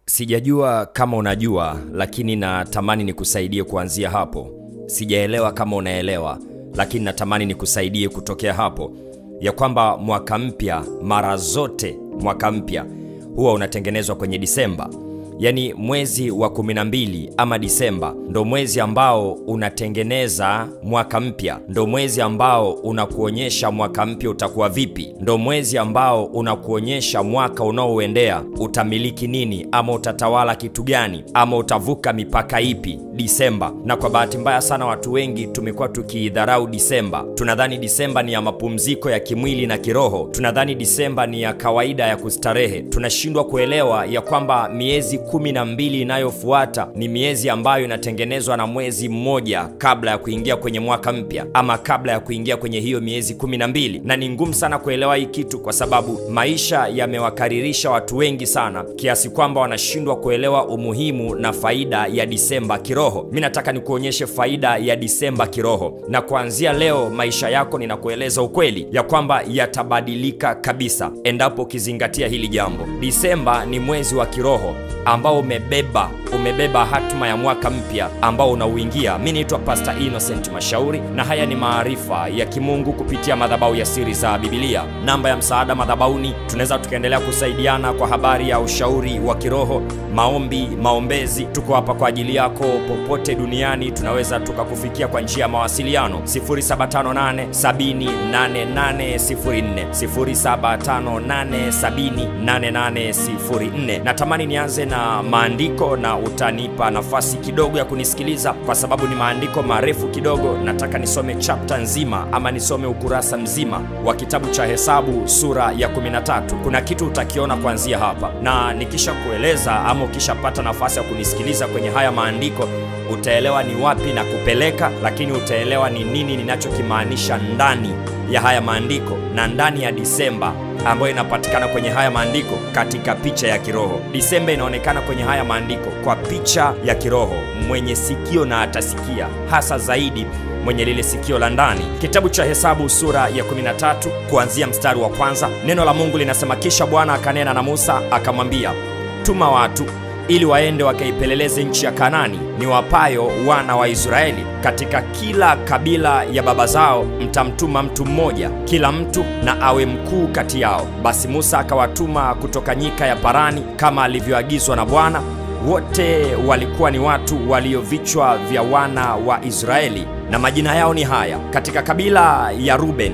Sijajua kama unajua, lakini natamani nikusaidie kuanzia hapo. Sijaelewa kama unaelewa, lakini natamani nikusaidie kutokea hapo. Ya kwamba mwaka mpya, mara zote mwaka mpya huwa unatengenezwa kwenye Disemba. Yani mwezi wa 12 ama Disemba ndo mwezi ambao unatengeneza mwaka mpya, ndo mwezi ambao unakuonyesha mwaka mpya utakuwa vipi, ndo mwezi ambao unakuonyesha mwaka unaoendea utamiliki nini, ama utatawala kitu gani, ama utavuka mipaka ipi. Disemba. Na kwa bahati mbaya sana watu wengi tumekuwa tukidharau Disemba. Tunadhani Disemba ni ya mapumziko ya kimwili na kiroho. Tunadhani Disemba ni ya kawaida ya kustarehe. Tunashindwa kuelewa ya kwamba miezi 12 inayofuata ni miezi ambayo inatengenezwa na mwezi mmoja kabla ya kuingia kwenye mwaka mpya, ama kabla ya kuingia kwenye hiyo miezi 12. Na ni ngumu sana kuelewa hii kitu kwa sababu maisha yamewakaririsha watu wengi sana kiasi kwamba wanashindwa kuelewa umuhimu na faida ya Disemba kiroho. Mimi nataka nikuonyeshe faida ya Disemba kiroho, na kuanzia leo maisha yako ninakueleza ukweli ya kwamba yatabadilika kabisa endapo ukizingatia hili jambo. Disemba ni mwezi wa kiroho ambao umebeba hatima ya mwaka mpya ambao unauingia. Mimi naitwa Pastor Innocent Mashauri na haya ni maarifa ya kimungu kupitia madhabahu ya Siri za Biblia. Namba ya msaada madhabahuni, tunaweza tukaendelea kusaidiana kwa habari ya ushauri wa kiroho, maombi, maombezi. Tuko hapa kwa ajili yako popote duniani. Tunaweza tukakufikia kwa njia ya mawasiliano 0758 708804 0758 708804. Natamani nianze na maandiko na utanipa nafasi kidogo ya kunisikiliza kwa sababu ni maandiko marefu kidogo. Nataka nisome chapter nzima ama nisome ukurasa mzima wa kitabu cha Hesabu sura ya 13. Kuna kitu utakiona kuanzia hapa, na nikisha kueleza ama ukishapata nafasi ya kunisikiliza kwenye haya maandiko utaelewa ni wapi na kupeleka, lakini utaelewa ni nini ninachokimaanisha ndani ya haya maandiko na ndani ya Disemba ambayo inapatikana kwenye haya maandiko katika picha ya kiroho. Disemba inaonekana kwenye haya maandiko kwa picha ya kiroho. Mwenye sikio na atasikia, hasa zaidi mwenye lile sikio la ndani. Kitabu cha Hesabu sura ya 13 kuanzia mstari wa kwanza. Neno la Mungu linasema, kisha Bwana akanena na Musa akamwambia, tuma watu ili waende wakaipeleleze nchi ya Kanaani niwapayo wana wa Israeli. Katika kila kabila ya baba zao mtamtuma mtu mmoja, kila mtu na awe mkuu kati yao. Basi Musa akawatuma kutoka nyika ya Parani kama alivyoagizwa na Bwana. Wote walikuwa ni watu waliovichwa vya wana wa Israeli, na majina yao ni haya: katika kabila ya Ruben,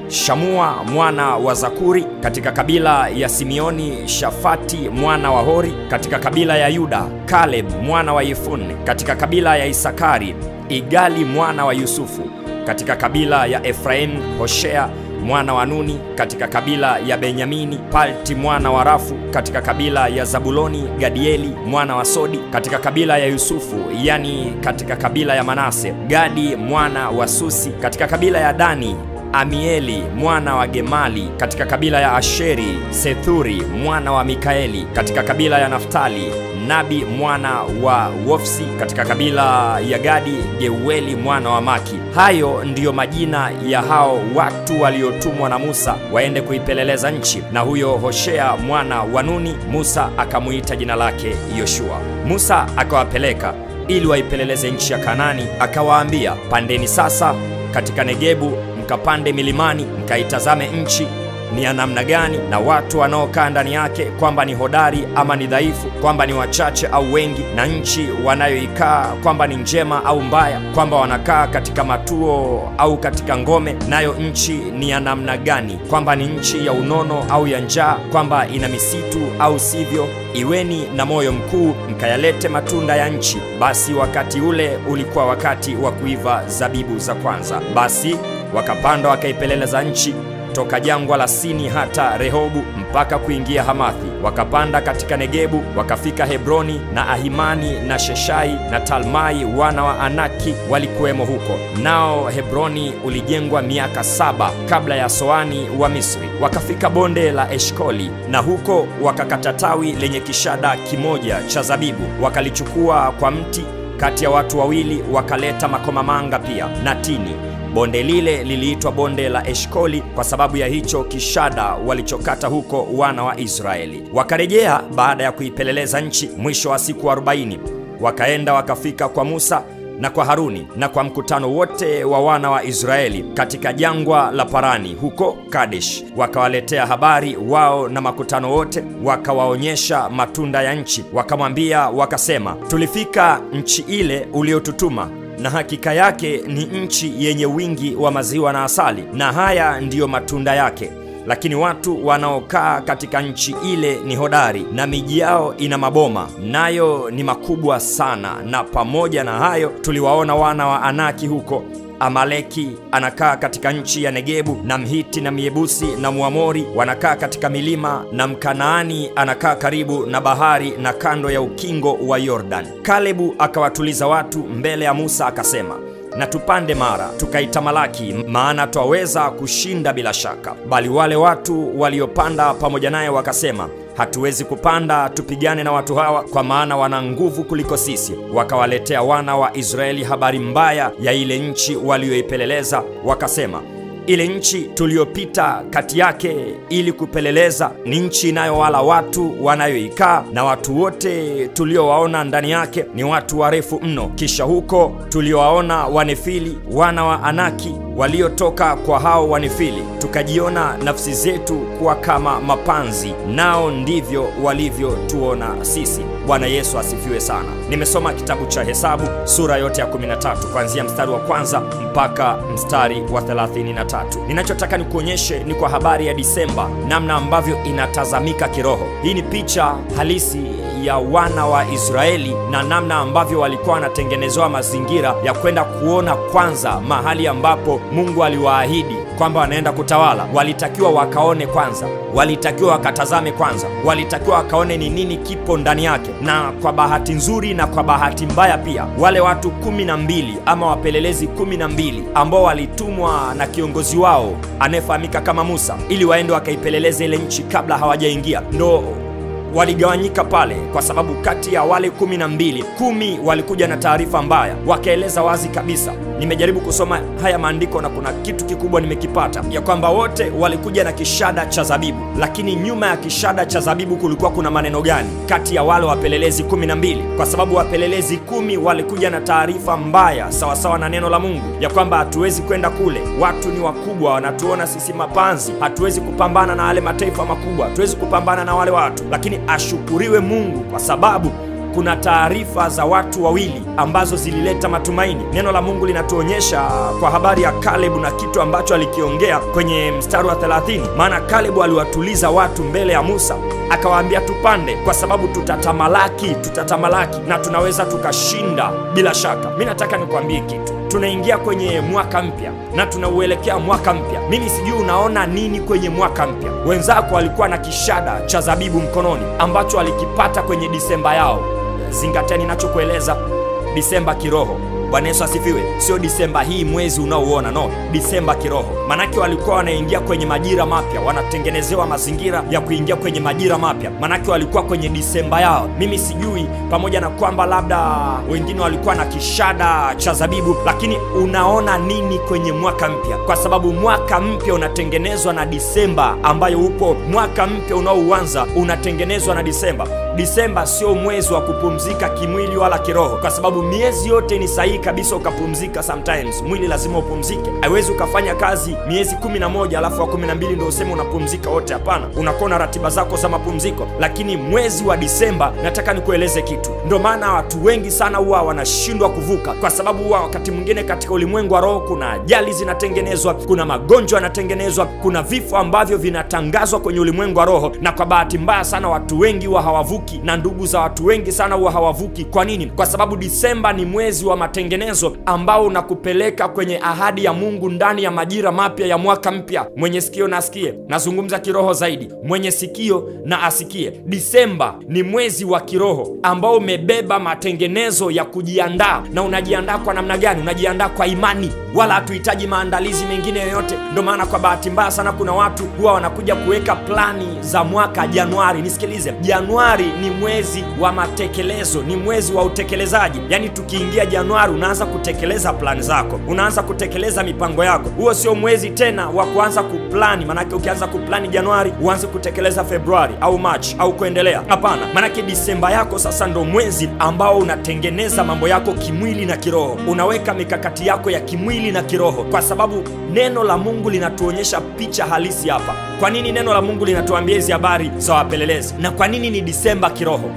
Shamua mwana wa Zakuri; katika kabila ya Simeoni, Shafati mwana wa Hori; katika kabila ya Yuda, Kaleb mwana wa Yefune; katika kabila ya Isakari, Igali mwana wa Yusufu; katika kabila ya Efraimu, Hoshea mwana wa Nuni; katika kabila ya Benyamini, Palti mwana wa Rafu; katika kabila ya Zabuloni, Gadieli mwana wa Sodi; katika kabila ya Yusufu, yani katika kabila ya Manase, Gadi mwana wa Susi; katika kabila ya Dani, Amieli mwana wa Gemali; katika kabila ya Asheri, Sethuri mwana wa Mikaeli; katika kabila ya Naftali, Nabi mwana wa Wofsi; katika kabila ya Gadi, Geueli mwana wa Maki. Hayo ndiyo majina ya hao watu waliotumwa na Musa waende kuipeleleza nchi. Na huyo Hoshea mwana wa Nuni, Musa akamuita jina lake Yoshua. Musa akawapeleka ili waipeleleze nchi ya Kanaani, akawaambia, pandeni sasa katika Negebu, mkapande milimani, mkaitazame nchi ni ya namna gani, na watu wanaokaa ndani yake, kwamba ni hodari ama ni dhaifu, kwamba ni wachache au wengi, na nchi wanayoikaa kwamba ni njema au mbaya, kwamba wanakaa katika matuo au katika ngome, nayo nchi ni ya namna gani, kwamba ni nchi ya unono au ya njaa, kwamba ina misitu au sivyo. Iweni na moyo mkuu, mkayalete matunda ya nchi. Basi wakati ule ulikuwa wakati wa kuiva zabibu za kwanza. Basi wakapanda wakaipeleleza nchi toka jangwa la Sini hata Rehobu mpaka kuingia Hamathi. Wakapanda katika Negebu, wakafika Hebroni, na Ahimani na Sheshai na Talmai wana wa Anaki walikuwemo huko. Nao Hebroni ulijengwa miaka 7 kabla ya Soani wa Misri. Wakafika bonde la Eshkoli, na huko wakakata tawi lenye kishada kimoja cha zabibu, wakalichukua kwa mti kati ya watu wawili, wakaleta makomamanga pia na tini. Bonde lile liliitwa bonde la Eshkoli kwa sababu ya hicho kishada walichokata huko wana wa Israeli. Wakarejea baada ya kuipeleleza nchi mwisho wa siku 40. Wakaenda wakafika kwa Musa na kwa Haruni na kwa mkutano wote wa wana wa Israeli katika jangwa la Parani huko Kadesh. Wakawaletea habari wao na makutano wote, wakawaonyesha matunda ya nchi. Wakamwambia wakasema, tulifika nchi ile uliotutuma, na hakika yake ni nchi yenye wingi wa maziwa na asali, na haya ndiyo matunda yake. Lakini watu wanaokaa katika nchi ile ni hodari, na miji yao ina maboma, nayo ni makubwa sana. Na pamoja na hayo tuliwaona wana wa Anaki huko. Amaleki anakaa katika nchi ya Negebu, na Mhiti na Myebusi na Muamori wanakaa katika milima, na Mkanaani anakaa karibu na bahari na kando ya ukingo wa Yordan. Kalebu akawatuliza watu mbele ya Musa akasema, na tupande mara tukaitamalaki, maana twaweza kushinda bila shaka. Bali wale watu waliopanda pamoja naye wakasema, hatuwezi kupanda tupigane na watu hawa, kwa maana wana nguvu kuliko sisi. Wakawaletea wana wa Israeli habari mbaya ya ile nchi walioipeleleza, wakasema, ile nchi tuliyopita kati yake ili kupeleleza ni nchi inayowala watu wanayoikaa, na watu wote tuliowaona ndani yake ni watu warefu mno. Kisha huko tuliowaona Wanefili wana wa Anaki waliotoka kwa hao Wanefili, tukajiona nafsi zetu kuwa kama mapanzi, nao ndivyo walivyotuona sisi. Bwana Yesu asifiwe sana. Nimesoma kitabu cha Hesabu sura yote ya 13 kuanzia mstari wa 1 mpaka mstari wa 33. Ninachotaka nikuonyeshe ni kwa habari ya Disemba, namna ambavyo inatazamika kiroho. Hii ni picha halisi ya wana wa Israeli na namna ambavyo walikuwa wanatengenezewa mazingira ya kwenda kuona kwanza mahali ambapo Mungu aliwaahidi kwamba wanaenda kutawala. Walitakiwa wakaone kwanza, walitakiwa wakatazame kwanza, walitakiwa wakaone ni nini kipo ndani yake. Na kwa bahati nzuri na kwa bahati mbaya pia, wale watu 12 ama wapelelezi 12 ambao walitumwa na kiongozi wao anayefahamika kama Musa ili waende wakaipeleleze ile nchi kabla hawajaingia, ndo waligawanyika pale, kwa sababu kati ya wale 12, 10 walikuja na taarifa mbaya, wakaeleza wazi kabisa. Nimejaribu kusoma haya maandiko na kuna kitu kikubwa nimekipata, ya kwamba wote walikuja na kishada cha zabibu. Lakini nyuma ya kishada cha zabibu kulikuwa kuna maneno gani kati ya wale wapelelezi 12? Kwa sababu wapelelezi 10 walikuja na taarifa mbaya sawasawa na neno la Mungu, ya kwamba hatuwezi kwenda kule, watu ni wakubwa, wanatuona sisi mapanzi, hatuwezi kupambana na wale mataifa makubwa, hatuwezi kupambana na wale watu. Lakini ashukuriwe Mungu kwa sababu kuna taarifa za watu wawili ambazo zilileta matumaini. Neno la Mungu linatuonyesha kwa habari ya Kalebu na kitu ambacho alikiongea kwenye mstari wa 30. Maana Kalebu aliwatuliza watu mbele ya Musa, akawaambia tupande kwa sababu tutatamalaki na tunaweza tukashinda bila shaka. Mimi nataka nikwambie kitu. Tunaingia kwenye mwaka mpya na tunauelekea mwaka mpya. Mimi sijui unaona nini kwenye mwaka mpya. Wenzako walikuwa na kishada cha zabibu mkononi ambacho walikipata kwenye Disemba yao. Zingatia ninachokueleza, Disemba kiroho. Bwana Yesu asifiwe. Sio Disemba hii mwezi unaoona, no, Disemba kiroho. Manake walikuwa wanaingia kwenye majira mapya, wanatengenezewa mazingira ya kuingia kwenye majira mapya. Manake walikuwa kwenye Disemba yao. Mimi sijui, pamoja na kwamba labda wengine walikuwa na kishada cha zabibu, lakini unaona nini kwenye mwaka mpya? Kwa sababu mwaka mpya unatengenezwa na Disemba ambayo upo. Mwaka mpya unaoanza unatengenezwa na Disemba. Disemba sio mwezi wa kupumzika kimwili wala kiroho, kwa sababu miezi yote ni sahihi kabisa ukapumzika. Sometimes mwili lazima upumzike. Haiwezi ukafanya kazi miezi 11 alafu wa 12 ndio useme unapumzika wote. Hapana, unakuwa na ratiba zako za mapumziko. Lakini mwezi wa Disemba, nataka nikueleze kitu. Ndio maana watu wengi sana huwa wanashindwa kuvuka, kwa sababu huwa wakati mwingine katika ulimwengu wa roho kuna ajali zinatengenezwa, kuna magonjwa yanatengenezwa, kuna vifo ambavyo vinatangazwa kwenye ulimwengu wa roho, na kwa bahati mbaya sana watu wengi huwa hawavuki, na ndugu za watu wengi sana huwa hawavuki. Kwa nini? Kwa sababu Disemba ni mwezi wa matengenezo ambao unakupeleka kwenye ahadi ya Mungu ndani ya majira mapya ya mwaka mpya. Mwenye sikio na asikie. Nazungumza kiroho zaidi. Mwenye sikio na asikie. Disemba ni mwezi wa kiroho ambao umebeba matengenezo ya kujiandaa. Na unajiandaa kwa namna gani? Unajiandaa kwa imani, wala hatuhitaji maandalizi mengine yoyote. Ndio maana kwa bahati mbaya sana kuna watu huwa wanakuja kuweka plani za mwaka Januari. Nisikilize, Januari ni mwezi wa matekelezo, ni mwezi wa utekelezaji. Yani tukiingia Januari unaanza kutekeleza plani zako, unaanza kutekeleza mipango yako. Huo sio mwezi tena wa kuanza kuplani, manake ukianza kuplani Januari uanze kutekeleza Februari au March au kuendelea. Hapana, manake Disemba yako sasa ndo mwezi ambao unatengeneza mambo yako kimwili na kiroho. Unaweka mikakati yako ya kimwili na kiroho, kwa sababu neno la Mungu linatuonyesha picha halisi hapa. Kwa nini neno la Mungu linatuambia hizi habari za wapelelezi? Na kwa nini ni Disemba kiroho?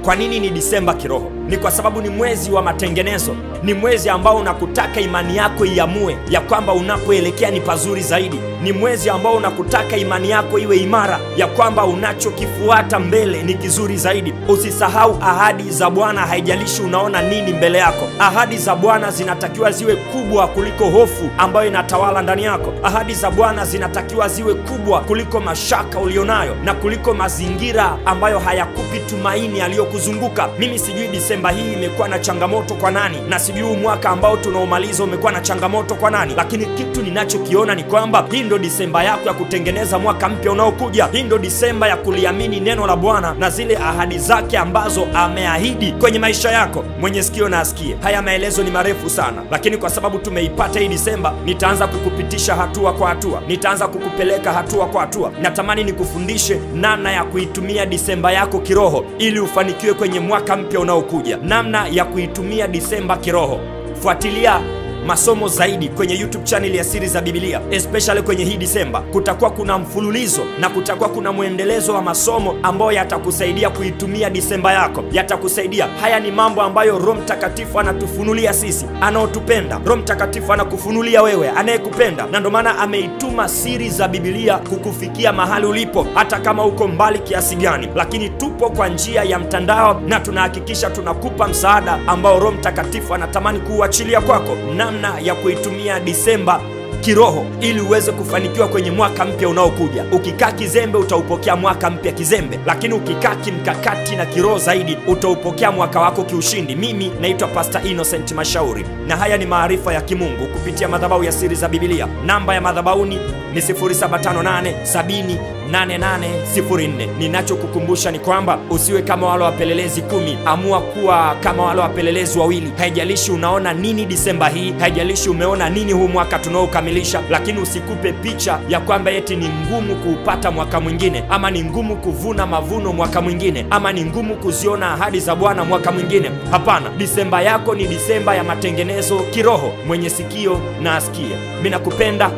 Kwa nini ni Disemba kiroho? Ni kwa sababu ni mwezi wa matengenezo. Ni mwezi ambao unakutaka imani yako iamue ya kwamba unapoelekea ni pazuri zaidi. Ni mwezi ambao unakutaka imani yako iwe imara ya kwamba unachokifuata mbele ni kizuri zaidi. Usisahau ahadi za Bwana, haijalishi unaona nini mbele yako. Ahadi za Bwana zinatakiwa ziwe kubwa kuliko hofu ambayo inatawala ndani yako. Ahadi za Bwana zinatakiwa ziwe kubwa kuliko mashaka ulionayo na kuliko mazingira ambayo hayakupi tumaini yaliyokuzunguka. Mimi sijui Disemba hii imekuwa na changamoto kwa nani, na sijui mwaka ambao tunaomaliza umekuwa na changamoto kwa nani, lakini kitu ninachokiona ni kwamba hii ndo Disemba yako ya kutengeneza mwaka mpya unaokuja. Hii ndo Disemba ya kuliamini neno la Bwana na zile ahadi zake ambazo ameahidi kwenye maisha yako. Mwenye sikio na asikie. Haya maelezo ni marefu sana, lakini kwa sababu tumeipata hii Disemba, nitaanza kukupitisha hatua kwa hatua, nitaanza kukupeleka hatua kwa hatua. Natamani nikufundishe namna ya kuitumia Disemba yako kiroho ili ufanikiwe kwenye mwaka mpya unaokuja. Namna ya kuitumia Disemba kiroho. Fuatilia masomo zaidi kwenye YouTube channel ya Siri za Biblia, especially kwenye hii Disemba. Kutakuwa kuna mfululizo na kutakuwa kuna muendelezo wa masomo ambayo yatakusaidia kuitumia Disemba yako. Yatakusaidia. Haya ni mambo ambayo Roho Mtakatifu anatufunulia sisi, anaotupenda. Roho Mtakatifu anakufunulia wewe, anayekupenda. Na ndio maana ameituma Siri za Biblia kukufikia mahali ulipo, hata kama uko mbali kiasi gani. Lakini tupo kwa njia ya mtandao na tunahakikisha tunakupa msaada ambao Roho Mtakatifu anatamani kuuachilia kwako. Namna ya kuitumia Disemba kiroho ili uweze kufanikiwa kwenye mwaka mpya unaokuja. Ukikaa kizembe utaupokea mwaka mpya kizembe, lakini ukikaa kimkakati na kiroho zaidi utaupokea mwaka wako kiushindi. Mimi naitwa Pastor Innocent Mashauri na haya ni maarifa ya kimungu kupitia madhabahu ya Siri za Biblia. Namba ya madhabahuni ni 0758708804. Ninachokukumbusha ni kwamba usiwe kama wale wapelelezi 10. Amua kuwa kama wale wapelelezi 2. Haijalishi unaona nini Disemba hii, haijalishi umeona nini huu mwaka tunaokamilisha, lakini usikupe picha ya kwamba eti ni ngumu kuupata mwaka mwingine, ama ni ngumu kuvuna mavuno mwaka mwingine, ama ni ngumu kuziona ahadi za Bwana mwaka mwingine. Hapana, Disemba yako ni Disemba ya matengenezo kiroho. Mwenye sikio na asikie. Mimi nakupenda,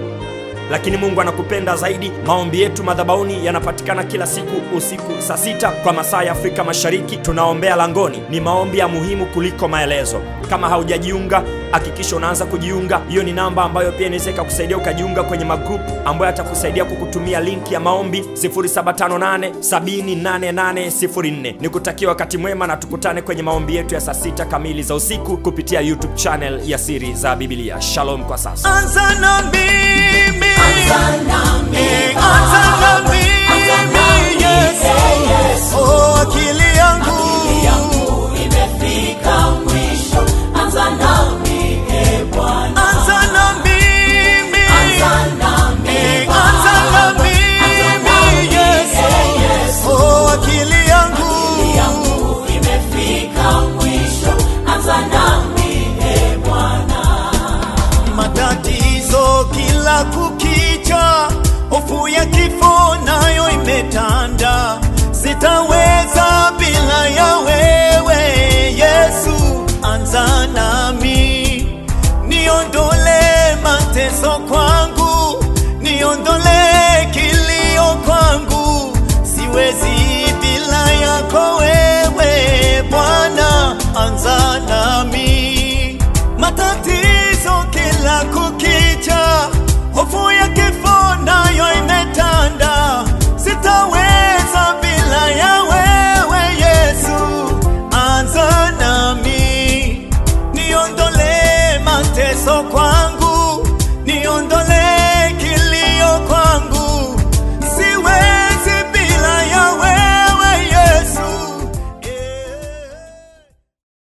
lakini Mungu anakupenda zaidi. Maombi yetu madhabahuni yanapatikana kila siku usiku saa 6 kwa masaa ya Afrika Mashariki. Tunaombea langoni. Ni maombi ya muhimu kuliko maelezo. Kama haujajiunga, hakikisha unaanza kujiunga. Hiyo ni namba ambayo pia inaweza kukusaidia ukajiunga kwenye magroup ambayo yatakusaidia kukutumia link ya maombi 0758708804. Nikutakia wakati mwema na tukutane kwenye maombi yetu ya saa 6 kamili za usiku kupitia YouTube channel ya Siri za Biblia. Shalom kwa sasa. Anza na mimi, Yesu. Oh, akili yangu imefika mwisho. Anza nami, Bwana. Anza na mimi, Yesu. Oh, akili yangu imefika mwisho. Anza nami, Bwana. Matatizo kila kukicha, hofu ya kifo nayo imetanda. Sitaweza bila ya wewe Yesu. Anza nami, niondole mateso kwangu, niondole kilio kwangu. Siwezi bila yako wewe Bwana. Anza nami, matatizo kila kukicha